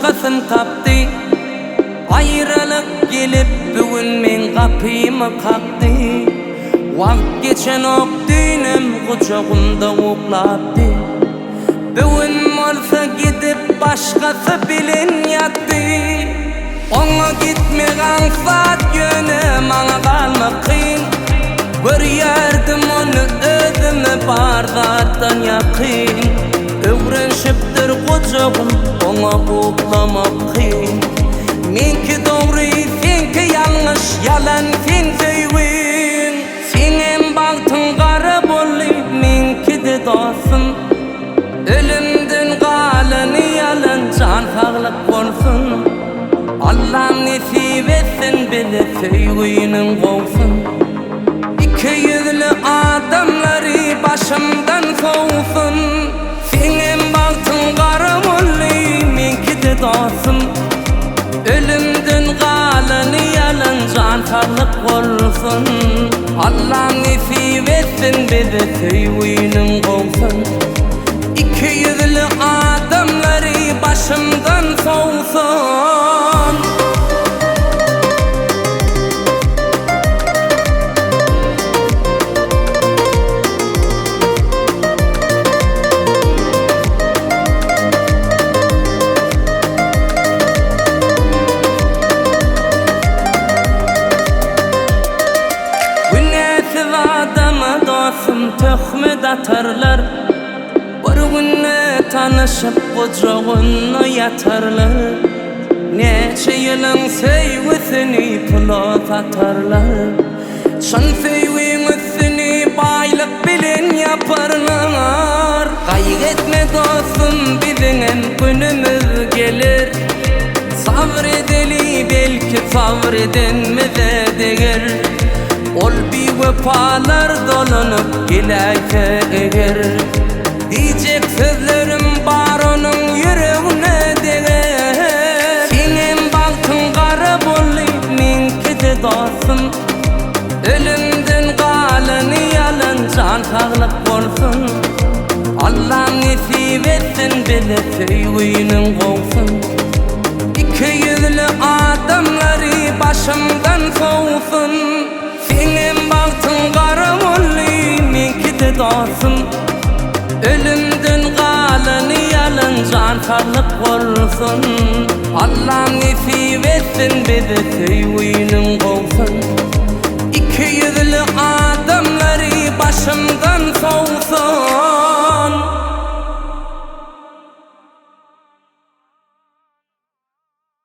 başkasın kaptı. Ayrılık gelip bugün men kapımı kalktı. Vakt geçen ok düğünüm kucağımda oklaptı. Bugün olsa gidip başkası bilin yattı. Ona gitmeyen saat yönü bana kalmak kıyın. Görüyerdim onu özüme bar zattan yakın. Öğrenşiptir kucağım ona oklamak kıyın. Menki doğru senki yanlış yalan sen söylüyün. Senin baktın kara bolli menki de dostum. Ölümdün kalanı yalan can sağlık olsun. Allah nasip etsin bile söylüyünün olsun. İki yüzlü adamları başımdan soğusun. Senin baktın kara bolli menki de dostum. Ölümdün kalanı yalan can sağlık olsun. Allah nasip etsin bize söylüyünün olsun. İki yüzlü adamları başımdan soğusun. Töhmet atarlar, bir günne tanışıp kucağına yatarlar. Neçe yılın sevgisini pilot atarlar. Şan sevgisini baylık bilin yaparlar. Kaygetme dostum bizden günümüz gelir. Sabredeli belki sabredenmize değer. Ol bir vefalar dolanıp geleyse eğer. Diyecek sözlerim var onun yüreğine değer. Senin baktın kara bolli menki de dostum. Ölümdün kalanı yalan can sağlık olsun. Allah nasip etsin bile söylüyünün olsun. İki yüzlü adamları başımdan soğusun. Senin baktın kara bolli menki de dostum. Ölümdün kalanı yalan can sağlık olsun. Allah nasip etsin bize söylüyünün olsun. İki yüzlü adamları başımdan soğusun.